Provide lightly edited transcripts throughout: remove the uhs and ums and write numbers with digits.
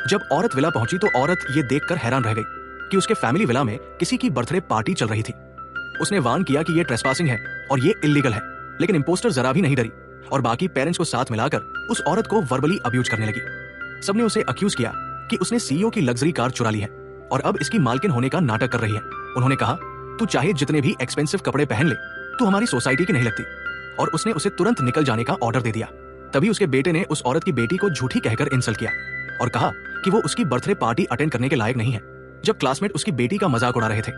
जब औरत विला पहुंची तो औरत ये देखकर हैरान रह गई कि उसके फैमिली विला में किसी की बर्थडे पार्टी चल रही थी। उसने वार्न किया कि ये ट्रेसपासिंग है और ये इल्लीगल है, लेकिन इम्पोस्टर जरा भी नहीं डरी और बाकी पेरेंट्स को साथ मिलाकर उस औरत को वर्बली अब्यूज करने लगी। सबने उसे अक्यूज किया कि उसने सीईओ की लग्जरी कार चुरा ली है और अब इसकी मालकिन होने का नाटक कर रही है। उन्होंने कहा, तू चाहे जितने भी एक्सपेंसिव कपड़े पहन ले, तू हमारी सोसाइटी की नहीं लगती। और उसने उसे तुरंत निकल जाने का ऑर्डर दे दिया। तभी उसके बेटे ने उस औरत की बेटी को झूठी कहकर इंसल्ट किया और कहा कि वो उसकी बर्थडे पार्टी अटेंड करने के लायक नहीं है, जब क्लासमेट उसकी बेटी का मजाक उड़ा रहे थे।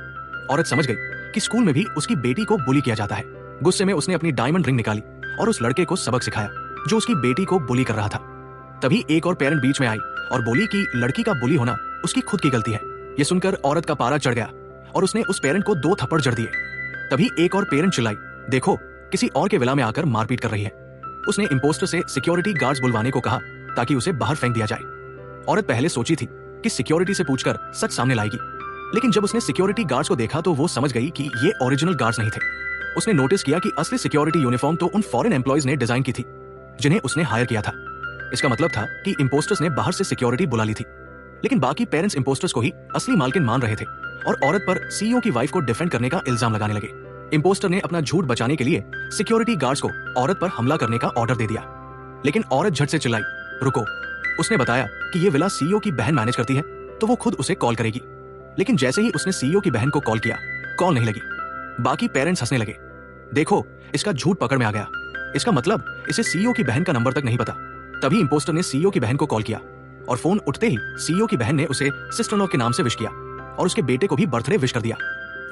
औरत समझ गई कि स्कूल में भी उसकी बेटी को बुली किया जाता है। गुस्से में उसने अपनी डायमंड रिंग निकाली और उस लड़के को सबक सिखाया जो उसकी बेटी को बुली कर रहा था। तभी एक और पेरेंट बीच में आई और बोली कि लड़की का बुली होना उसकी खुद की गलती है। ये सुनकर औरत का पारा चढ़ गया और उसने उस पेरेंट को 2 थप्पड़ जड़ दिए। तभी एक और पेरेंट चिल्लाई, देखो किसी और के विला में आकर मारपीट कर रही है। उसने इम्पोस्टर से सिक्योरिटी गार्ड्स बुलवाने को कहा ताकि उसे बाहर फेंक दिया जाए। औरत पहले सोची थी कि सिक्योरिटी से पूछकर सच सामने लाएगी, लेकिन जब उसने सिक्योरिटी गार्ड्स को देखा तो वो समझ गई कि ये ओरिजिनल गार्ड्स नहीं थे। उसने नोटिस किया कि असली सिक्योरिटी यूनिफॉर्म तो उन फॉरेन एम्प्लॉयज ने डिजाइन की थी जिन्हें उसने हायर किया था। इसका मतलब था कि इम्पोस्टर्स ने बाहर से सिक्योरिटी बुला ली थी, लेकिन बाकी पेरेंट्स इम्पोस्टर्स को ही असली मालकिन मान रहे थे और औरत पर सीईओ की वाइफ को डिफेंड करने का इल्जाम लगाने लगे। इम्पोस्टर ने अपना झूठ बचाने के लिए सिक्योरिटी गार्ड्स को औरत पर हमला करने का ऑर्डर दे दिया, लेकिन औरत झट से चिल्लाई, रुको। उसने बताया कि ये विला सीईओ की बहन मैनेज करती है तो वो खुद उसे कॉल करेगी, लेकिन जैसे ही उसने सीईओ की बहन को कॉल किया, कॉल नहीं लगी। बाकी पेरेंट्स हंसने लगे, देखो इसका झूठ पकड़ में आ गया, इसका मतलब इसे सीईओ की बहन का नंबर तक नहीं पता। तभी इम्पोस्टर ने सीईओ की बहन को कॉल किया और फोन उठते ही सीईओ की बहन ने उसे सिस्टर इन लॉ के नाम से विश किया और उसके बेटे को भी बर्थडे विश कर दिया।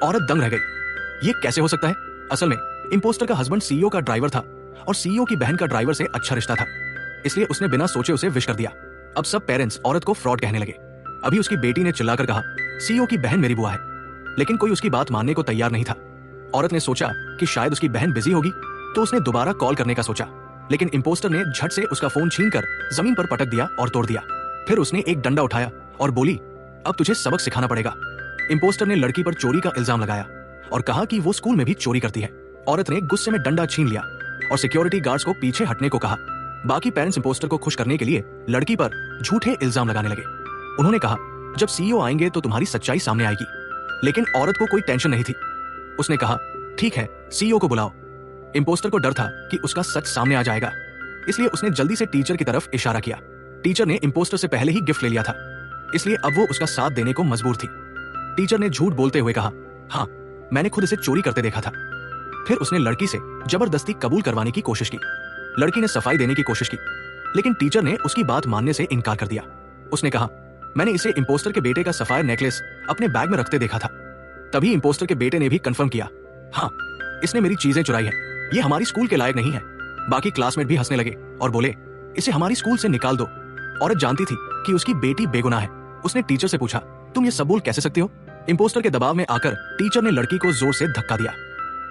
औरत दंग रह गई, ये कैसे हो सकता है? असल में इम्पोस्टर का हस्बैंड सीईओ का ड्राइवर था और सीईओ की बहन का ड्राइवर से अच्छा रिश्ता था, इसलिए उसने बिना सोचे उसे विश कर दिया। अब सब पेरेंट्स औरत को फ्रॉड कहने लगे। अभी उसकी बेटी ने चिल्लाकर कहा, सीईओ की बहन मेरी बुआ है, लेकिन कोई उसकी बात मानने को तैयार नहीं था। औरत ने सोचा कि शायद उसकी बहन बिजी होगी तो उसने दोबारा कॉल करने का सोचा, लेकिन इम्पोस्टर ने झट से उसका फोन छीनकर जमीन पर पटक दिया और तोड़ दिया। फिर उसने एक डंडा उठाया और बोली, अब तुझे सबक सिखाना पड़ेगा। इम्पोस्टर ने लड़की पर चोरी का इल्जाम लगाया और कहा कि वो स्कूल में भी चोरी करती है। औरत ने गुस्से में डंडा छीन लिया और सिक्योरिटी गार्ड्स को पीछे हटने को कहा। बाकी पेरेंट्स इम्पोस्टर को खुश करने के लिए लड़की पर झूठे इल्जाम लगाने लगे। उन्होंने कहा, जब सीईओ आएंगे तो तुम्हारी सच्चाई सामने आएगी। लेकिन औरत को कोई टेंशन नहीं थी। उसने कहा, ठीक है, सीईओ को बुलाओ। इम्पोस्टर को डर था कि उसका सच सामने आ जाएगा, इसलिए उसने जल्दी से टीचर की तरफ इशारा किया। टीचर ने इम्पोस्टर से पहले ही गिफ्ट ले लिया था, इसलिए अब वो उसका साथ देने को मजबूर थी। टीचर ने झूठ बोलते हुए कहा, हाँ, मैंने खुद इसे चोरी करते देखा था। फिर उसने लड़की से जबरदस्ती कबूल करवाने की कोशिश की। लड़की ने सफाई देने की कोशिश की, लेकिन टीचर ने उसकी बात मानने से इनकार कर दिया। उसने कहा, मैंने इसे इम्पोस्टर के बेटे का सफायर नेकलेस अपने बैग में रखते देखा था। तभी इम्पोस्टर के बेटे ने भी कंफर्म किया, हाँ, इसने मेरी चीजें चुराई है, ये हमारी स्कूल के लायक नहीं है। बाकी क्लासमेट भी हंसने लगे और बोले, इसे हमारी स्कूल से निकाल दो। औरत जानती थी कि उसकी बेटी बेगुनाह है। उसने टीचर से पूछा, तुम ये सब बोल कैसे सकते हो? इम्पोस्टर के दबाव में आकर टीचर ने लड़की को जोर से धक्का दिया।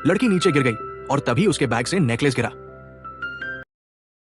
लड़की नीचे गिर गई और तभी उसके बैग से नेकलेस गिरा।